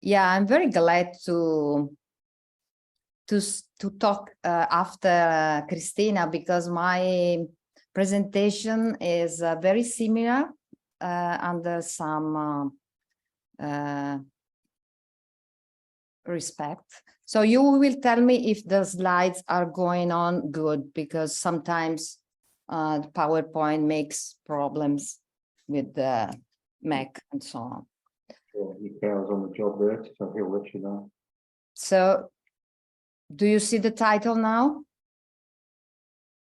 Yeah, I'm very glad to talk after Christina, because my presentation is very similar under some respect. So you will tell me if the slides are going on good, because sometimes PowerPoint makes problems with the Mac and so on. Mikael's on the job there, so he'll let you know. So do you see the title now?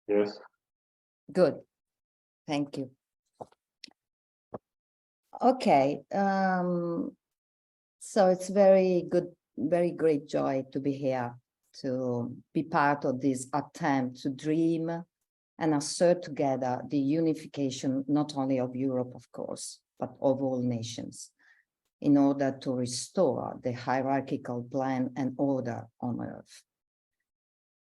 Yes. Good. Thank you. Okay. So it's very good, very great joy to be here, to be part of this attempt to dream and assert together the unification, not only of Europe, of course, but of all nations, in order to restore the hierarchical plan and order on Earth.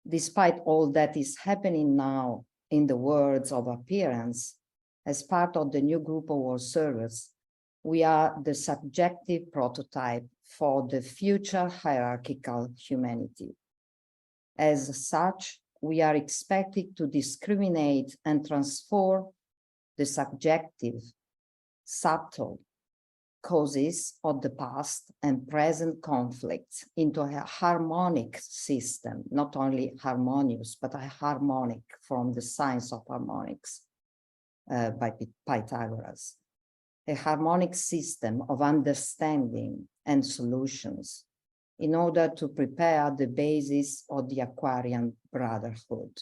Despite all that is happening now in the worlds of appearance, as part of the new group of observers, we are the subjective prototype for the future hierarchical humanity. As such, we are expected to discriminate and transform the subjective, subtle causes of the past and present conflicts into a harmonic system, not only harmonious, but a harmonic from the science of harmonics by Pythagoras. A harmonic system of understanding and solutions in order to prepare the basis of the Aquarian Brotherhood.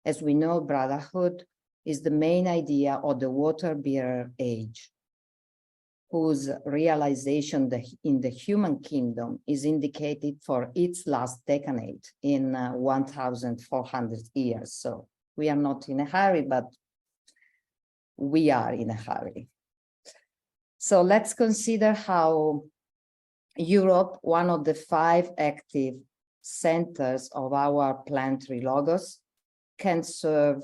As we know, Brotherhood is the main idea of the water-bearer age, whose realization in the human kingdom is indicated for its last decade in 1,400 years. So we are not in a hurry, but we are in a hurry. So let's consider how Europe, one of the 5 active centers of our planetary logos, can serve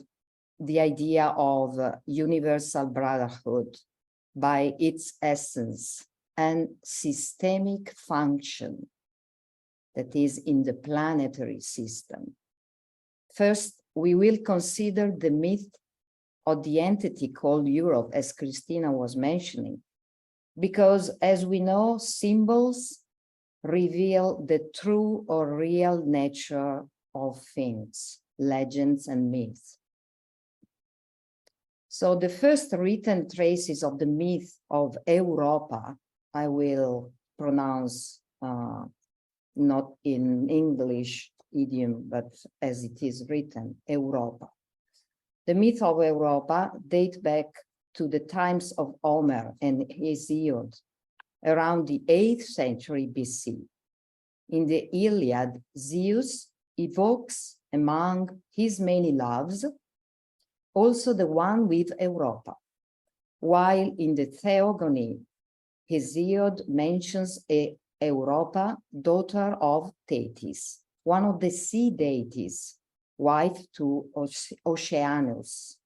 the idea of universal brotherhood by its essence and systemic function that is in the planetary system. First, we will consider the myth of the entity called Europe, as Christina was mentioning, because as we know, symbols reveal the true or real nature of things, legends and myths. So the first written traces of the myth of Europa, I will pronounce not in English idiom, but as it is written, Europa. The myth of Europa dates back to the times of Homer and Hesiod, around the 8th century BC. In the Iliad, Zeus evokes among his many loves also the one with Europa, while in the Theogony, Hesiod mentions Europa, daughter of Thetis, one of the sea deities, wife to Oceanus.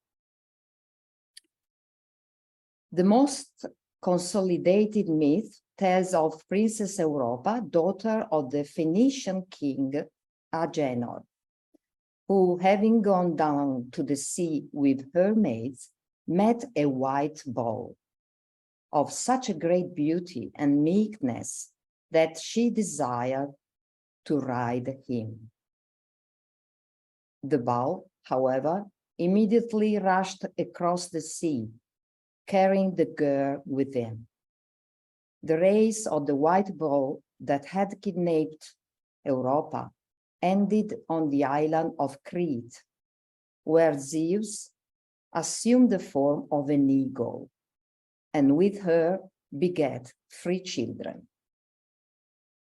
The most consolidated myth tells of Princess Europa, daughter of the Phoenician king Agenor, who, having gone down to the sea with her maids, met a white bull of such a great beauty and meekness that she desired to ride him. The bull, however, immediately rushed across the sea, carrying the girl with him. The race of the white bull that had kidnapped Europa ended on the island of Crete, where Zeus assumed the form of an eagle, and with her begat 3 children.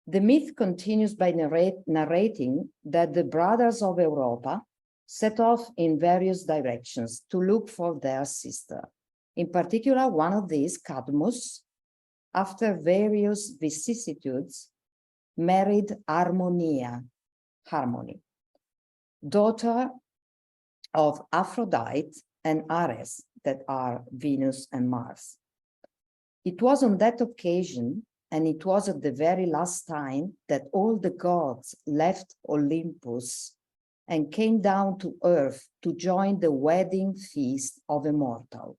The myth continues by narrating that the brothers of Europa set off in various directions to look for their sister. In particular, one of these, Cadmus, after various vicissitudes, married Harmonia, Harmony, daughter of Aphrodite and Ares, that are Venus and Mars. It was on that occasion, And it was at the very last time that all the gods left Olympus and came down to earth to join the wedding feast of a mortal.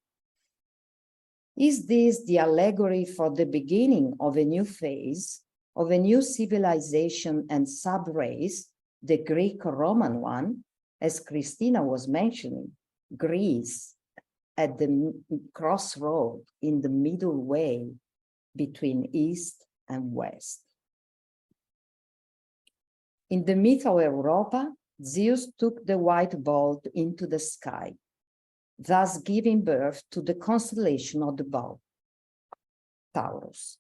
Is this the allegory for the beginning of a new phase, of a new civilization and sub-race, the Greek-Roman one, as Christina was mentioning, Greece at the crossroad in the middle way between East and West? In the myth of Europa, Zeus took the white ball into the sky, thus giving birth to the constellation of the bull, Taurus.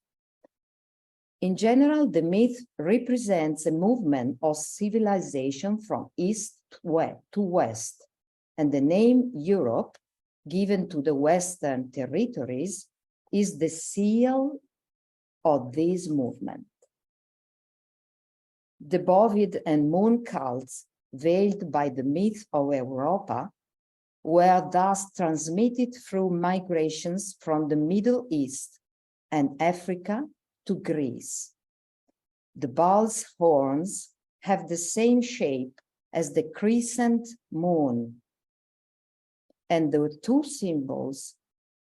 In general, the myth represents a movement of civilization from east to west, and the name Europe, given to the Western territories, is the seal of this movement. The Bovid and moon cults, veiled by the myth of Europa, were thus transmitted through migrations from the Middle East and Africa to Greece. The bull's horns have the same shape as the crescent moon, and the two symbols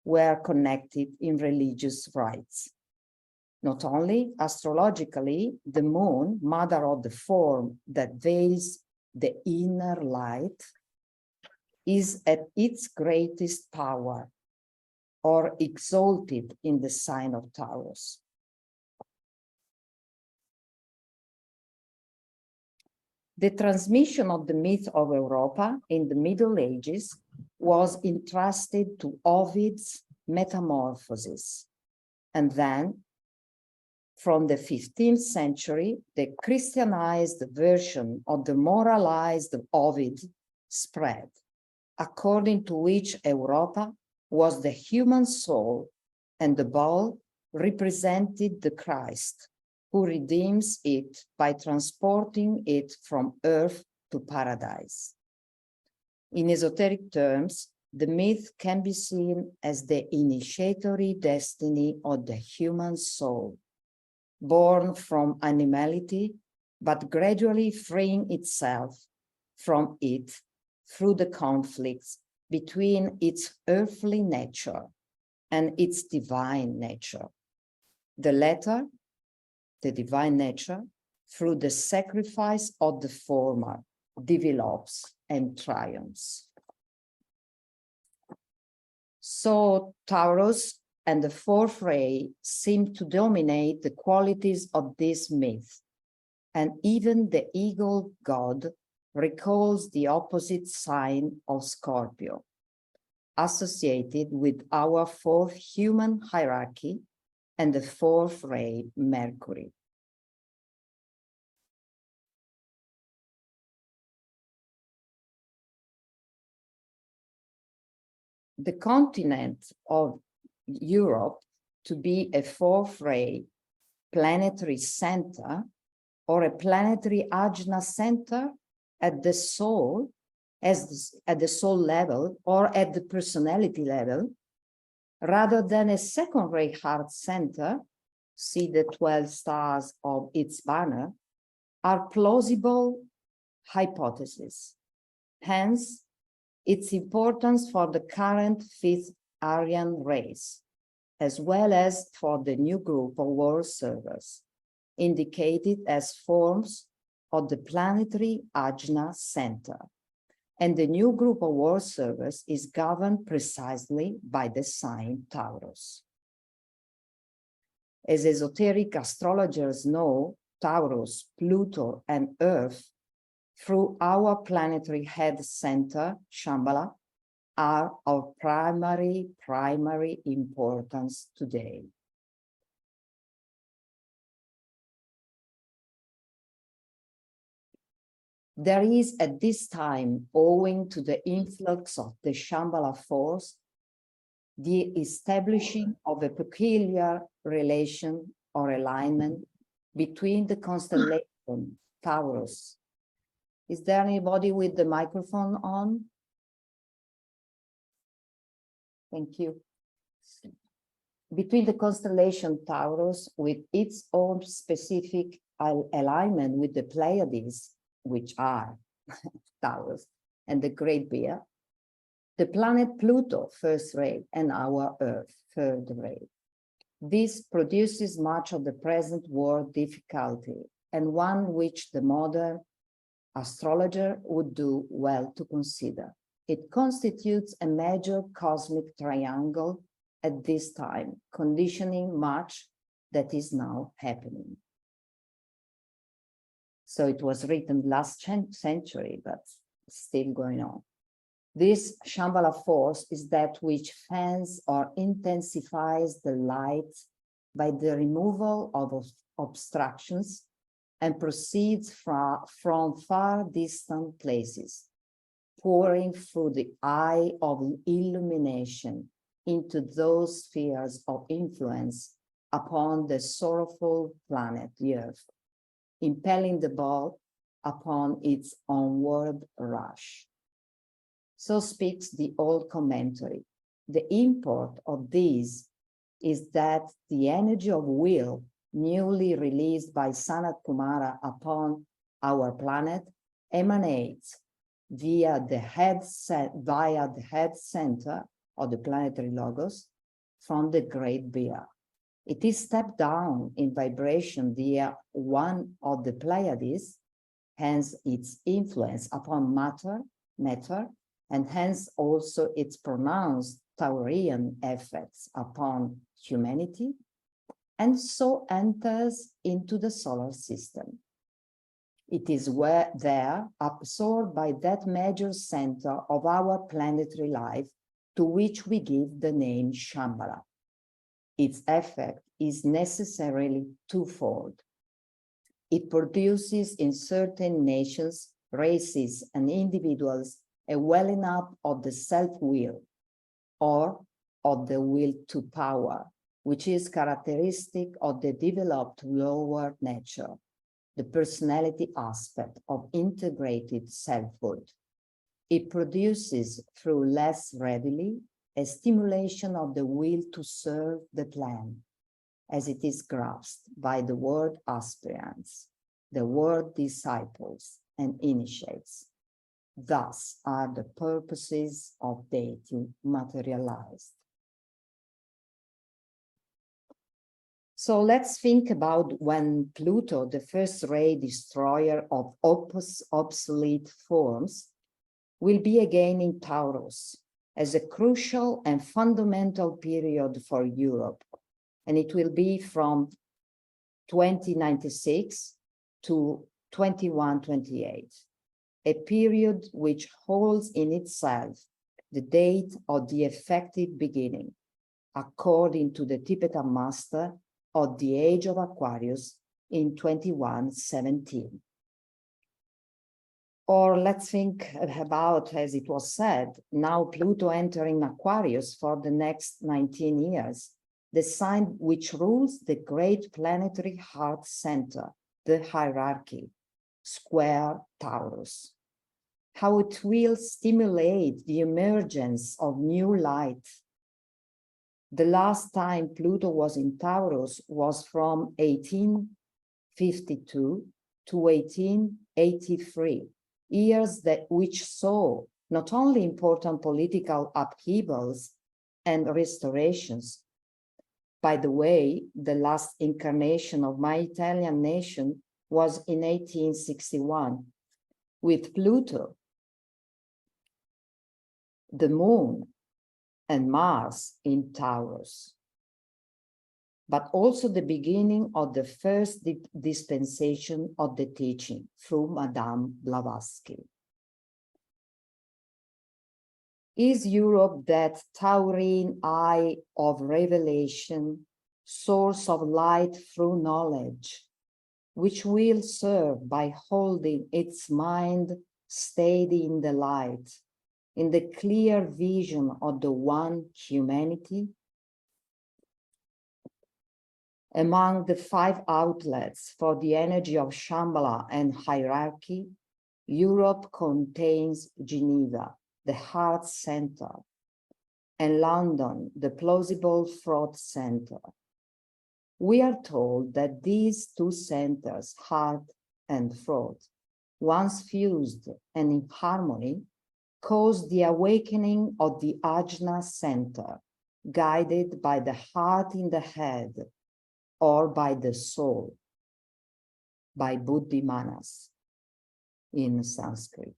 were connected in religious rites. Not only astrologically, the moon, mother of the form that veils the inner light, is at its greatest power, or exalted in the sign of Taurus. The transmission of the myth of Europa in the Middle Ages was entrusted to Ovid's Metamorphoses, and then from the 15th century, the Christianized version of the moralized Ovid spread, according to which Europa was the human soul and the bull represented the Christ, who redeems it by transporting it from earth to paradise. In esoteric terms, the myth can be seen as the initiatory destiny of the human soul, born from animality, but gradually freeing itself from it through the conflicts between its earthly nature and its divine nature. The latter, the divine nature, through the sacrifice of the former, develops and triumphs. So Taurus and the fourth ray seem to dominate the qualities of this myth, and even the eagle god recalls the opposite sign of Scorpio, associated with our fourth human hierarchy and the fourth ray, Mercury. The continent of Europe to be a fourth ray planetary center or a planetary ajna center at the soul, at the soul level or at the personality level, rather than a second ray heart center, see the 12 stars of its banner, are plausible hypotheses. Hence, its importance for the current fifth Aryan race, as well as for the new group of world servers, indicated as forms of the planetary ajna center. And the new group of world servers is governed precisely by the sign Taurus. As esoteric astrologers know, Taurus, Pluto, and Earth, through our planetary head center, Shambhala, are of primary importance today. There is at this time, owing to the influx of the Shambhala force, the establishing of a peculiar relation or alignment between the constellation Taurus. Is there anybody with the microphone on? Thank you. between the constellation Taurus with its own specific alignment with the Pleiades, which are Taurus, and the Great Bear, the planet Pluto, first ray, and our Earth, third ray. This produces much of the present world difficulty, and one which the modern astrologer would do well to consider. It constitutes a major cosmic triangle at this time, conditioning much that is now happening. So it was written last century, but still going on. This Shambhala force is that which fans or intensifies the light by the removal of obstructions and proceeds from far distant places, pouring through the eye of illumination into those spheres of influence upon the sorrowful planet, the Earth, impelling the ball upon its onward rush. So speaks the old commentary. The import of this is that the energy of will newly released by Sanat Kumara upon our planet emanates via the head center of the planetary logos from the Great Bear. It is stepped down in vibration via one of the Pleiades, hence its influence upon matter, and hence also its pronounced Taurian effects upon humanity, and so enters into the solar system. It is there absorbed by that major center of our planetary life, to which we give the name Shambhala. Its effect is necessarily twofold. It produces in certain nations, races, and individuals a welling up of the self-will, or of the will to power, which is characteristic of the developed lower nature, the personality aspect of integrated selfhood. It produces, through less readily, a stimulation of the will to serve the plan, as it is grasped by the word aspirants, the word disciples, and initiates. Thus are the purposes of deity materialized. So let's think about when Pluto, the first ray destroyer of obsolete forms, will be again in Taurus as a crucial and fundamental period for Europe. And it will be from 2096 to 2128, a period which holds in itself the date of the effective beginning, according to the Tibetan master of the age of Aquarius in 2117. Or let's think about, as it was said, now Pluto entering Aquarius for the next 19 years, the sign which rules the great planetary heart center, the hierarchy, square Taurus. How it will stimulate the emergence of new light. The last time Pluto was in Taurus was from 1852 to 1883, years which saw not only important political upheavals and restorations. By the way, the last incarnation of my Italian nation was in 1861, with Pluto, the moon, and Mars in Taurus, but also the beginning of the first dispensation of the teaching through Madame Blavatsky. Is Europe that Taurine eye of revelation, source of light through knowledge, which will serve by holding its mind steady in the light, in the clear vision of the one humanity? Among the 5 outlets for the energy of Shambhala and hierarchy, Europe contains Geneva, the heart center, and London, the plausible thought center. We are told that these two centers, heart and throat, once fused and in harmony, caused the awakening of the ajna center, guided by the heart in the head or by the soul, by buddhi manas in Sanskrit.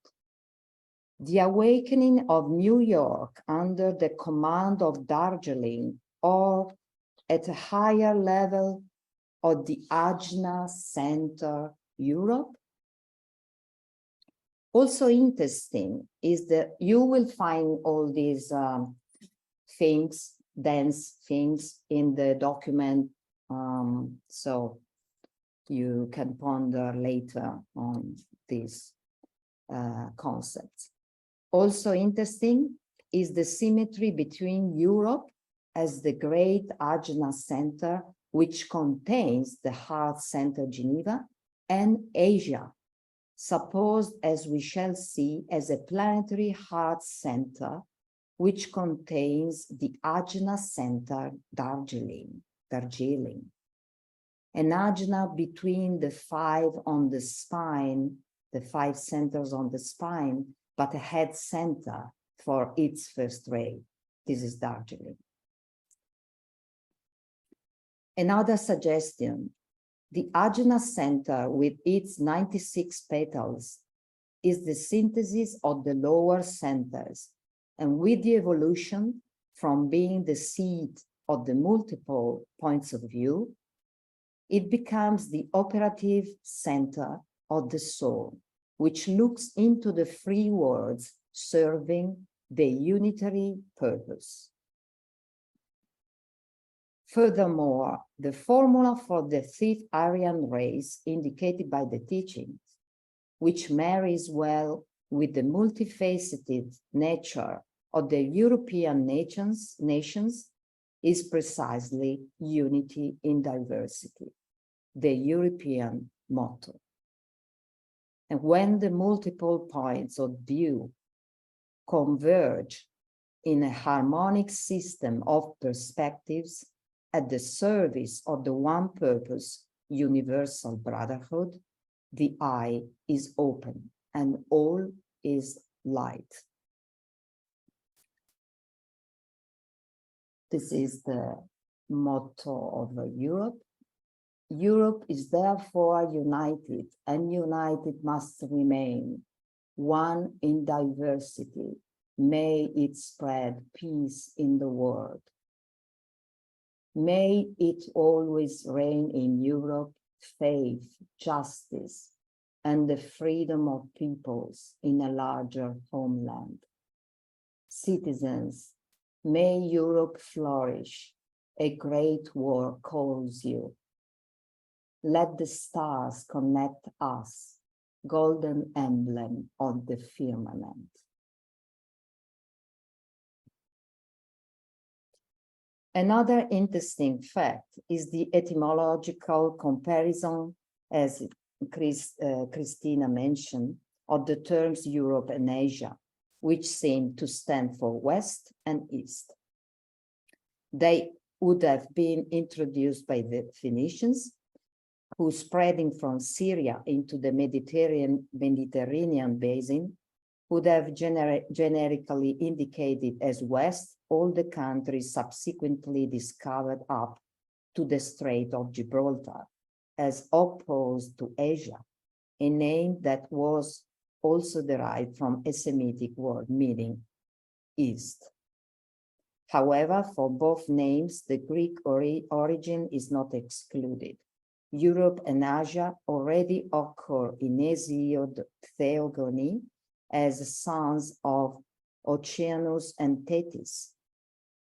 The awakening of New York under the command of Darjeeling, or at a higher level of the Ajna Center, Europe. Also interesting is that you will find all these things, dense things in the document, so you can ponder later on these concepts. Also interesting is the symmetry between Europe as the great Ajna center, which contains the heart center Geneva, and Asia, supposed, as we shall see, as a planetary heart center, which contains the Ajna center Darjeeling. An ajna between the five on the spine, the five centers on the spine, but a head center for its first ray. This is Darjeeling. Another suggestion, the ajna center with its 96 petals is the synthesis of the lower centers, and with the evolution from being the seed of the multiple points of view, it becomes the operative center of the soul, which looks into the three worlds, serving the unitary purpose. Furthermore, the formula for the fifth Aryan race indicated by the teachings, which marries well with the multifaceted nature of the European nations, is precisely unity in diversity, the European motto. And when the multiple points of view converge in a harmonic system of perspectives at the service of the one purpose, universal brotherhood, the eye is open and all is light. This is the motto of Europe. Europe is therefore united, and united must remain, one in diversity. May it spread peace in the world. May it always reign in Europe faith, justice, and the freedom of peoples in a larger homeland. Citizens, may Europe flourish. A great war calls you. Let the stars connect us, golden emblem of the firmament. Another interesting fact is the etymological comparison, as Christina mentioned, of the terms Europe and Asia, which seem to stand for West and East. They would have been introduced by the Phoenicians, who, spreading from Syria into the Mediterranean basin, would have generically indicated as West all the countries subsequently discovered up to the Strait of Gibraltar, as opposed to Asia, a name that was also derived from a Semitic word meaning East. However, for both names, the Greek origin is not excluded. Europe and Asia already occur in Hesiod theogony as sons of Oceanus and Tethys,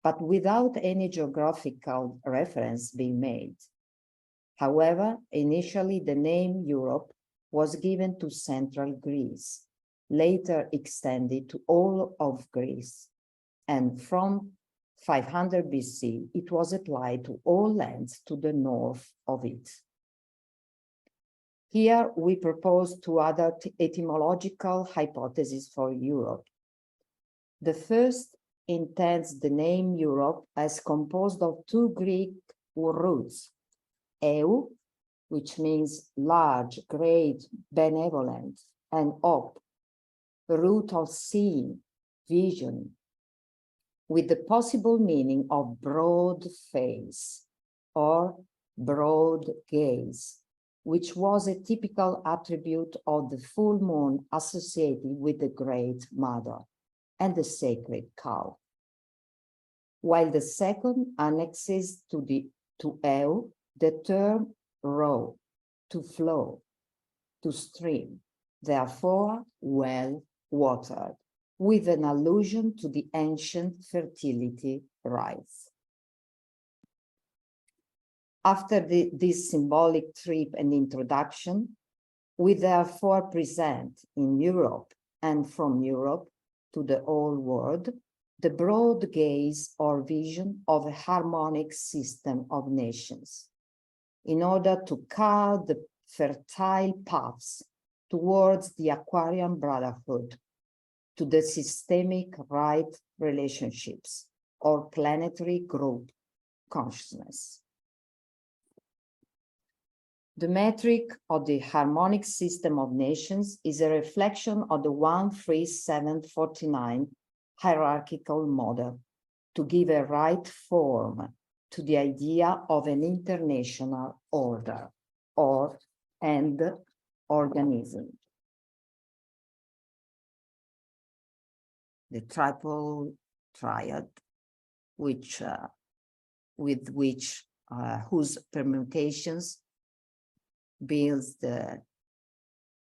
but without any geographical reference being made. However, initially the name Europe was given to central Greece, later extended to all of Greece, and from 500 BC, it was applied to all lands to the north of it. Here we propose two other etymological hypotheses for Europe. The first intends the name Europe as composed of two Greek roots, eu, which means large, great, benevolent, and op, the root of seeing, vision, with the possible meaning of broad face or broad gaze, which was a typical attribute of the full moon associated with the Great Mother and the sacred cow. While the second annexes to eu the term row, to flow, to stream, therefore well watered, with an allusion to the ancient fertility rites. After this symbolic trip and introduction, we therefore present in Europe and from Europe to the whole world the broad gaze or vision of a harmonic system of nations, in order to carve the fertile paths towards the Aquarian Brotherhood, to the systemic right relationships or planetary group consciousness. The metric of the harmonic system of nations is a reflection of the 13749 hierarchical model to give a right form to the idea of an international order and organism. The triple triad, whose permutations builds the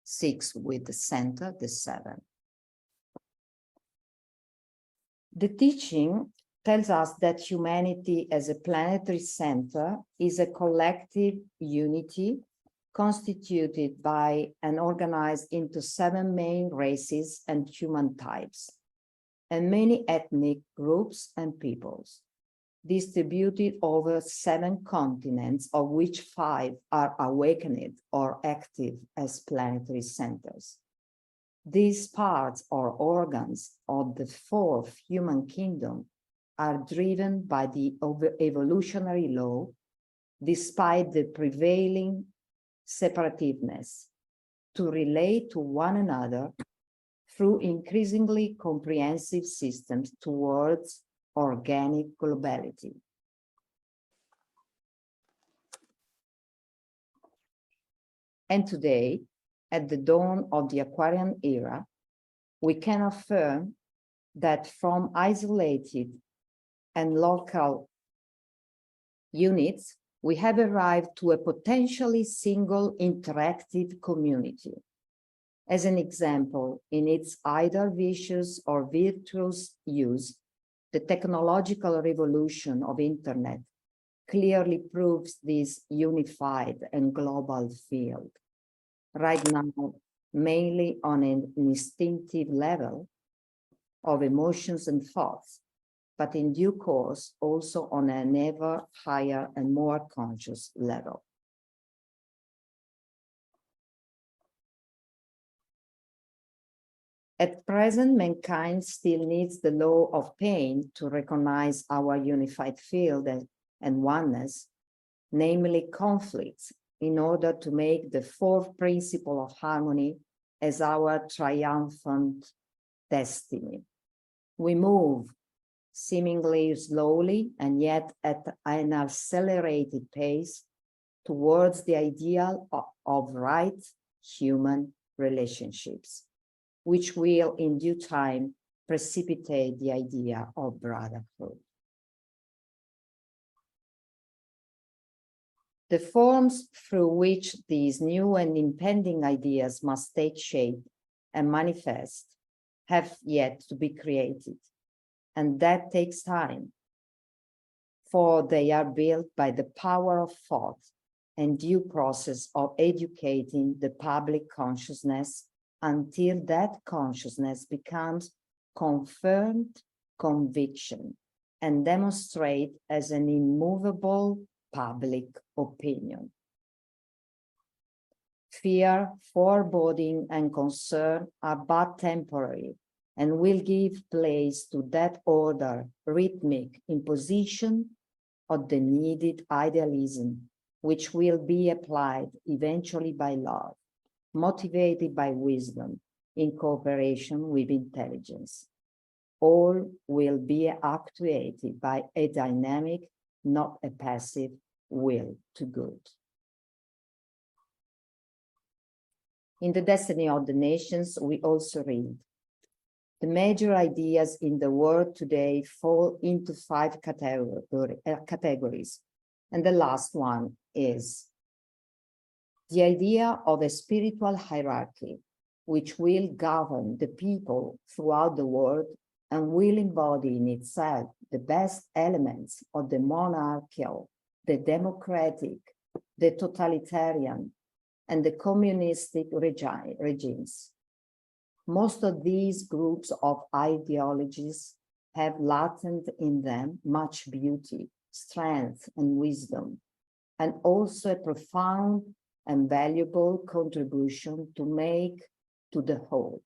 6 with the center, the 7. The teaching tells us that humanity as a planetary center is a collective unity constituted by and organized into 7 main races and human types, and many ethnic groups and peoples, distributed over 7 continents, of which 5 are awakened or active as planetary centers. These parts or organs of the 4th human kingdom are driven by the evolutionary law, despite the prevailing separativeness, to relate to one another through increasingly comprehensive systems towards organic globality. And today, at the dawn of the Aquarian era, we can affirm that from isolated and local units, we have arrived to a potentially single interactive community. As an example, in its either vicious or virtuous use, the technological revolution of internet clearly proves this unified and global field. Right now, mainly on an instinctive level of emotions and thoughts, but in due course also on an ever higher and more conscious level. At present, mankind still needs the law of pain to recognize our unified field and oneness, namely conflicts, in order to make the 4th principle of harmony as our triumphant destiny. We move seemingly slowly and yet at an accelerated pace towards the ideal of right human relationships, which will in due time precipitate the idea of brotherhood. The forms through which these new and impending ideas must take shape and manifest have yet to be created, and that takes time, for they are built by the power of thought and due process of educating the public consciousness until that consciousness becomes confirmed conviction and demonstrate as an immovable public opinion. Fear, foreboding, and concern are but temporary and will give place to that order, rhythmic imposition of the needed idealism, which will be applied eventually by love, motivated by wisdom, in cooperation with intelligence. All will be actuated by a dynamic, not a passive will to good. In the Destiny of the Nations, we also read, the major ideas in the world today fall into 5 categories. And the last one is the idea of a spiritual hierarchy, which will govern the people throughout the world and will embody in itself the best elements of the monarchical, the democratic, the totalitarian, and the communistic regimes. Most of these groups of ideologies have latent in them much beauty, strength, and wisdom, and also a profound and valuable contribution to make to the whole.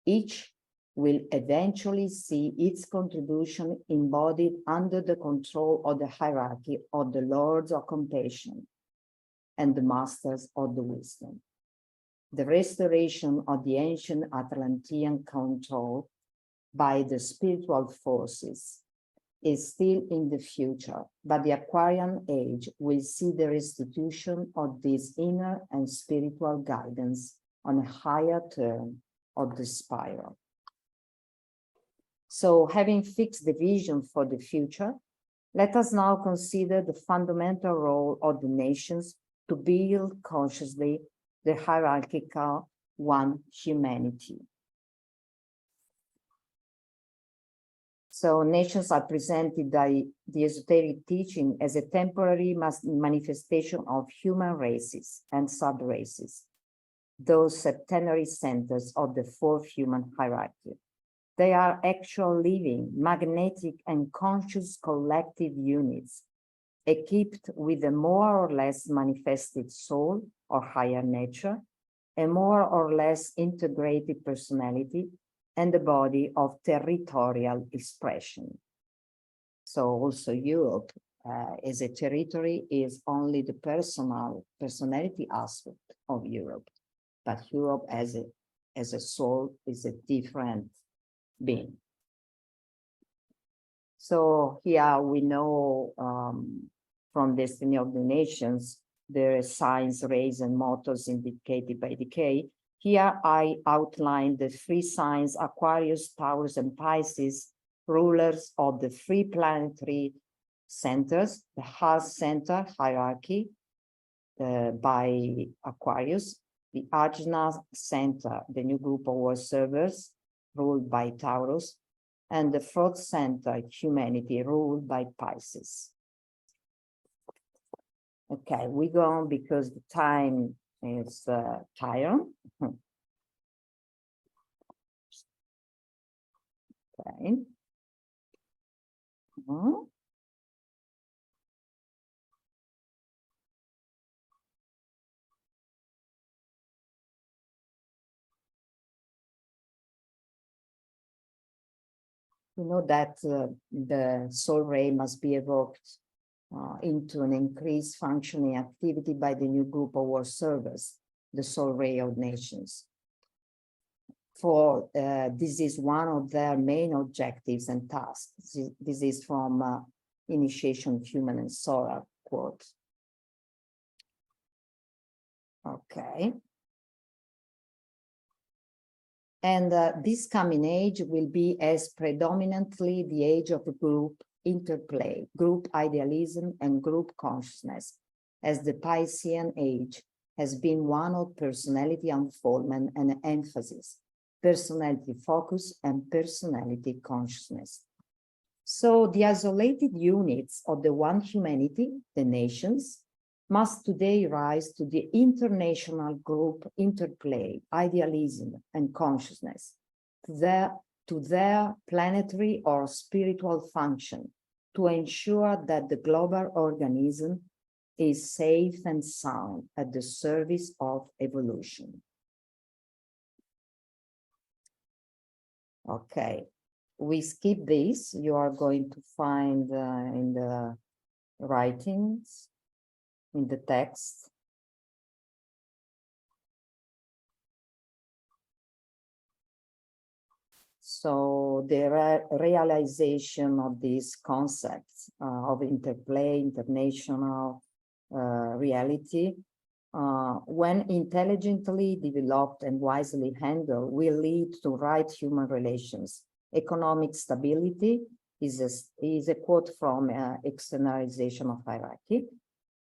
Each will eventually see its contribution embodied under the control of the hierarchy of the Lords of Compassion and the Masters of the Wisdom. The restoration of the ancient Atlantean control by the spiritual forces is still in the future, but the Aquarian age will see the restitution of this inner and spiritual guidance on a higher turn of the spiral. So, having fixed the vision for the future, let us now consider the fundamental role of the nations to build consciously the hierarchical one humanity. So nations are presented by the esoteric teaching as a temporary manifestation of human races and sub-races, those septenary centers of the 4th human hierarchy. They are actual living, magnetic, and conscious collective units, equipped with a more or less manifested soul or higher nature, a more or less integrated personality, and the body of territorial expression. So also Europe as a territory is only the personality aspect of Europe, but Europe as a soul is a different being. So here we know from Destiny of the Nations, there are signs, rays, and motors indicated by decay. Here I outline the 3 signs, Aquarius, Taurus, and Pisces, rulers of the 3 planetary centers, the heart center hierarchy by Aquarius, the Ajna center, the new group of world servers, ruled by Taurus, and the 4th center, humanity, ruled by Pisces. Okay, we go on because the time is tired. Okay. We know that the soul ray must be evoked into an increased functioning activity by the new group of world servers, the soul ray of nations. For this is one of their main objectives and tasks. This is from Initiation of Human and Solar quote. Okay. And this coming age will be as predominantly the age of group interplay, group idealism, and group consciousness, as the Piscean age has been one of personality unfoldment and emphasis, personality focus, and personality consciousness. So the isolated units of the one humanity, the nations, must today rise to the international group interplay, idealism, and consciousness, to their planetary or spiritual function, to ensure that the global organism is safe and sound at the service of evolution. Okay, we skip this. You are going to find in the writings, in the text. So the realization of these concepts of interplay, international reality, when intelligently developed and wisely handled, will lead to right human relations. Economic stability is a quote from Externalization of Hierarchy.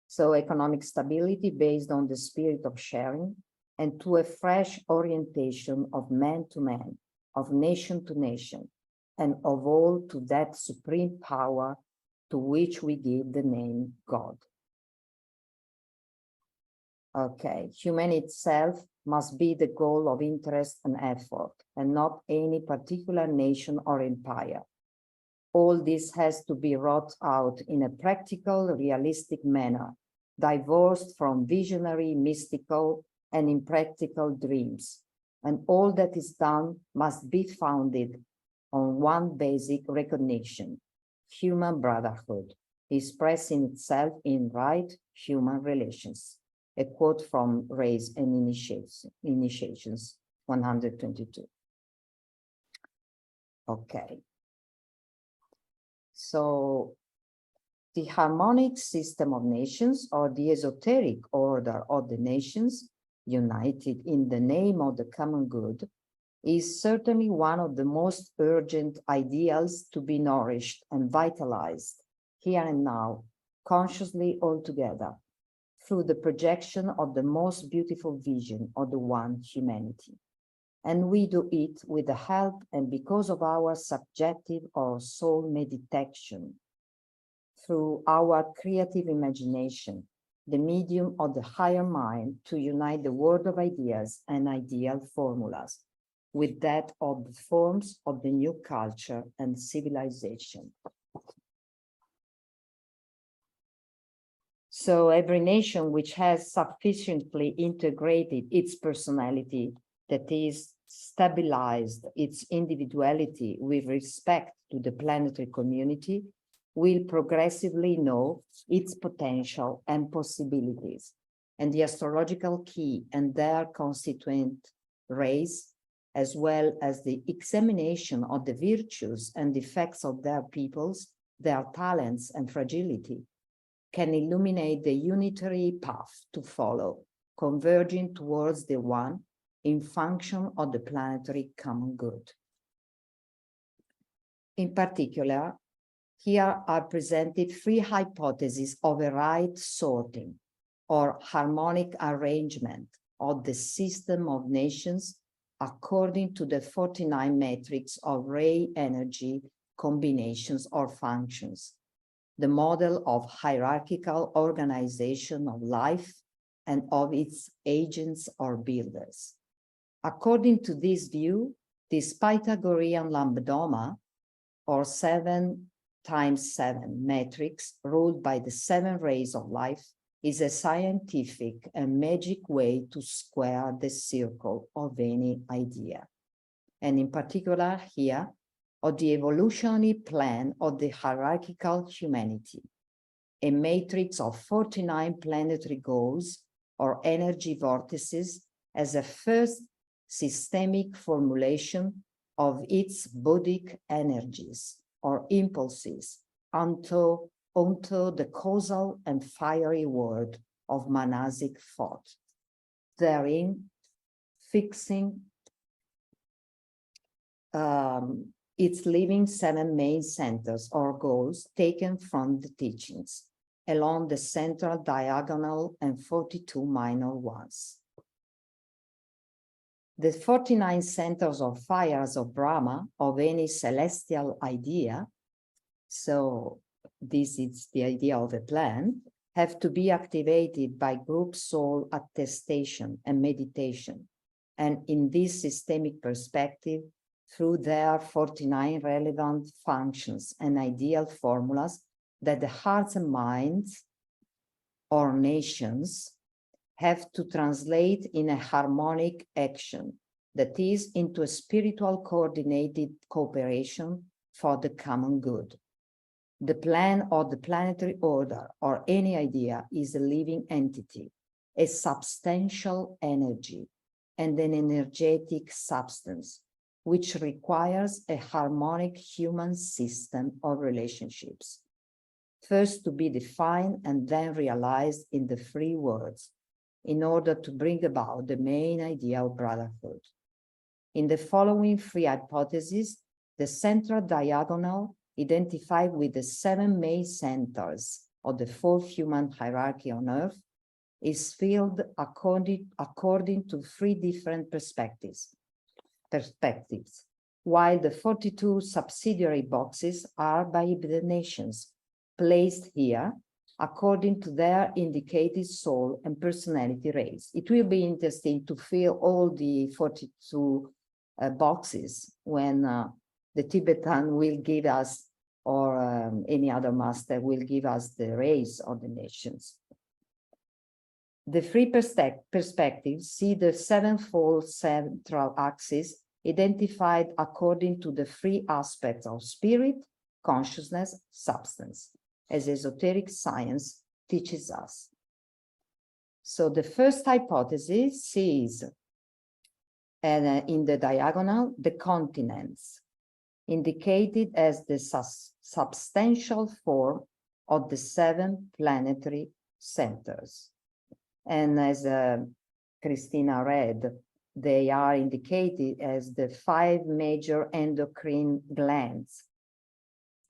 So economic stability based on the spirit of sharing and to a fresh orientation of man to man, of nation to nation, and of all to that supreme power to which we give the name God. Okay, humanity itself must be the goal of interest and effort, and not any particular nation or empire. All this has to be wrought out in a practical, realistic manner, divorced from visionary, mystical, and impractical dreams. And all that is done must be founded on one basic recognition: human brotherhood, expressing itself in right human relations. A quote from Raise and Initiations 122. Okay. So the harmonic system of nations, or the esoteric order of the nations, united in the name of the common good, is certainly one of the most urgent ideals to be nourished and vitalized here and now, consciously altogether, through the projection of the most beautiful vision of the one humanity. And we do it with the help and because of our subjective or soul meditation, through our creative imagination, the medium of the higher mind, to unite the world of ideas and ideal formulas with that of the forms of the new culture and civilization. So every nation which has sufficiently integrated its personality, that is, stabilized its individuality with respect to the planetary community, will progressively know its potential and possibilities, and the astrological key and their constituent rays, as well as the examination of the virtues and defects of their peoples, their talents and fragility, can illuminate the unitary path to follow, converging towards the one in function of the planetary common good. In particular, here are presented three hypotheses of a right sorting or harmonic arrangement of the system of nations according to the 49 metrics of ray energy combinations or functions, the model of hierarchical organization of life and of its agents or builders. According to this view, this Pythagorean lambdoma, or 7 times 7 matrix ruled by the 7 rays of life, is a scientific and magic way to square the circle of any idea. And in particular here, of the evolutionary plan of the hierarchical humanity, a matrix of 49 planetary goals or energy vortices as a first systemic formulation of its buddhic energies or impulses onto the causal and fiery world of monastic thought, therein fixing its living 7 main centers or goals taken from the teachings along the central diagonal and 42 minor ones. The 49 centers or fires of Brahma, of any celestial idea, so this is the idea of a plan, have to be activated by group soul attestation and meditation. And in this systemic perspective, through their 49 relevant functions and ideal formulas that the hearts and minds or nations have to translate in a harmonic action that is, into a spiritual coordinated cooperation for the common good. The plan or the planetary order or any idea is a living entity, a substantial energy, and an energetic substance, which requires a harmonic human system of relationships, first to be defined and then realized in the three words, in order to bring about the main idea of brotherhood. In the following three hypotheses, the central diagonal, identified with the 7 main centers of the 4th human hierarchy on Earth, is filled according to 3 different perspectives, while the 42 subsidiary boxes are by the nations, placed here according to their indicated soul and personality race. It will be interesting to fill all the 42 boxes when the Tibetan will give us, or any other master will give us, the race of the nations. The 3 perspectives see the 7-fold central axis identified according to the 3 aspects of spirit, consciousness, substance, as esoteric science teaches us. So the first hypothesis sees in the diagonal the continents, indicated as the substantial form of the 7 planetary centers. And as Christina read, they are indicated as the 5 major endocrine glands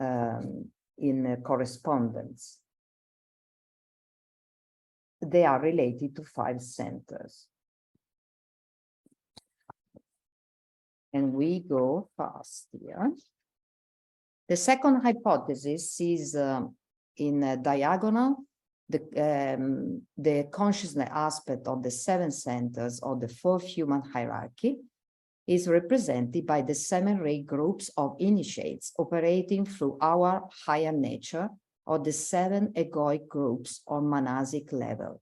in correspondence. They are related to 5 centers. And we go fast here. The second hypothesis is in a diagonal the consciousness aspect of the 7 centers of the 4th human hierarchy is represented by the 7 ray groups of initiates operating through our higher nature, or the 7 egoic groups on monastic level.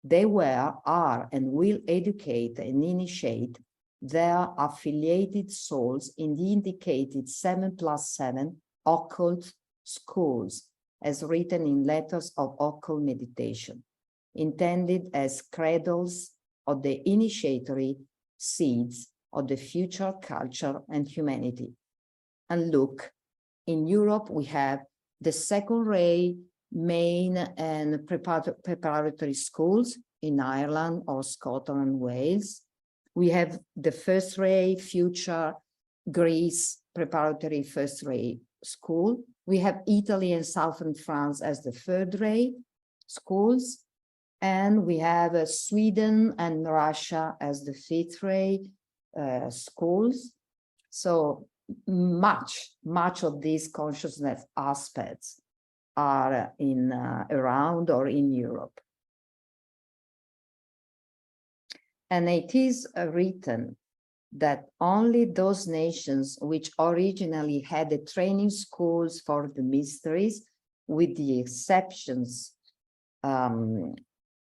They were, are, and will educate and initiate their affiliated souls in the indicated 7+7 occult schools, as written in letters of occult meditation, intended as cradles of the initiatory seeds of the future culture and humanity. And look, in Europe, we have the 2nd ray main and preparatory schools in Ireland or Scotland and Wales. We have the 1st ray future Greece preparatory 1st ray school. We have Italy and Southern France as the 3rd ray schools. And we have Sweden and Russia as the 5th ray schools. So much of these consciousness aspects are in around or in Europe. And it is written that only those nations which originally had the training schools for the mysteries, with the exceptions,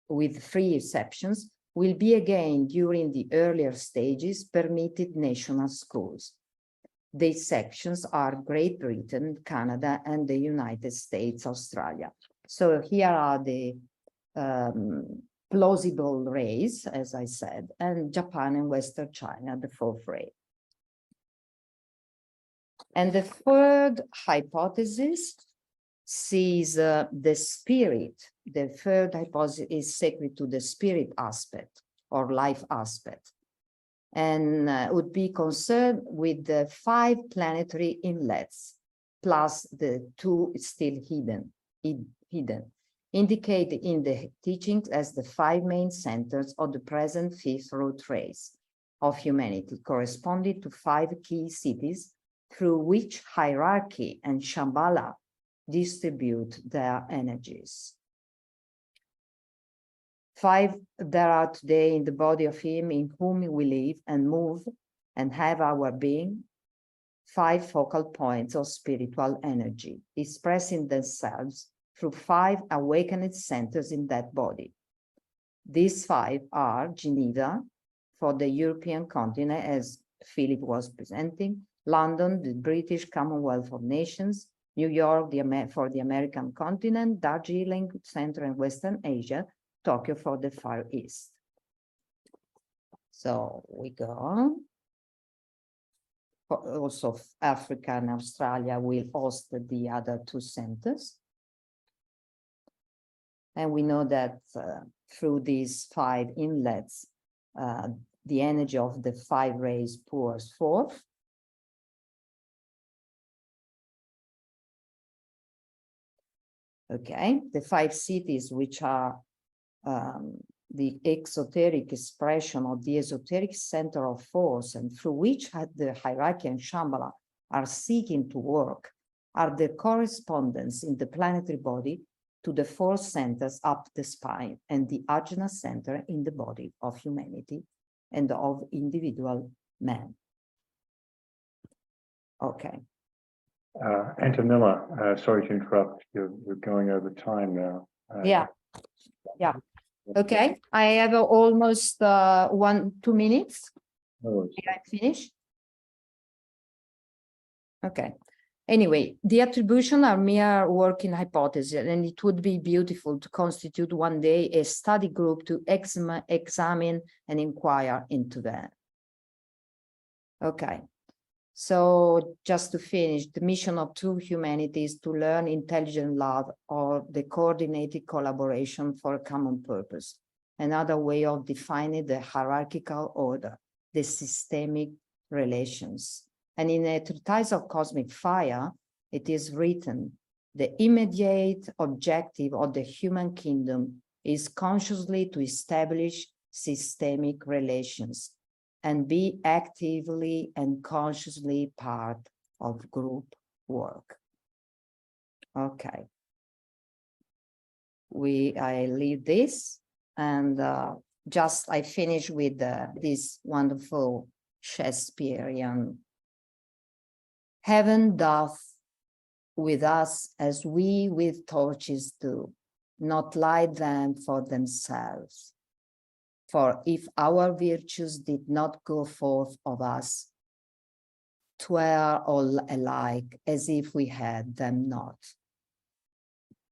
with 3 exceptions, will be again during the earlier stages permitted national schools. The exceptions are Great Britain, Canada, and the United States, Australia. So here are the plausible rays, as I said, and Japan and Western China, the 4th ray. And the 3rd hypothesis sees the spirit. The 3rd hypothesis is sacred to the spirit aspect or life aspect, and would be concerned with the 5 planetary inlets, plus the 2 still hidden, indicated in the teachings as the 5 main centers of the present 5th root race of humanity, corresponding to 5 key cities through which hierarchy and Shambhala distribute their energies. 5 there are today in the body of him in whom we live and move and have our being. 5 focal points of spiritual energy, expressing themselves through 5 awakened centers in that body. These 5 are Geneva, for the European continent, as Philip was presenting, London, the British Commonwealth of Nations, New York for the American continent, Darjeeling, Central and Western Asia, Tokyo for the Far East. So we go on. Also, Africa and Australia will host the other 2 centers. And we know that through these 5 inlets, the energy of the 5 rays pours forth. Okay, the 5 cities, which are the exoteric expression of the esoteric center of force, and through which the hierarchy and Shambhala are seeking to work, are the correspondence in the planetary body to the 4 centers up the spine and the ajna center in the body of humanity and of individual man. Okay. Antonella, sorry to interrupt. You're going over time now. Yeah. Okay, I have almost 2 minutes. No, Can I finish? Okay. Anyway, the attribution are mere working hypothesis, and it would be beautiful to constitute one day a study group to examine and inquire into that. Okay. So just to finish, the mission of true humanity is to learn intelligent love or the coordinated collaboration for a common purpose. Another way of defining the hierarchical order, the systemic relations. And in a treatise of cosmic fire, it is written, the immediate objective of the human kingdom is consciously to establish systemic relations and be actively and consciously part of group work. Okay. I leave this, and I finish with this wonderful Shakespearean, heaven doth with us as we with torches do, not light them for themselves. For if our virtues did not go forth of us, 'twere all alike as if we had them not.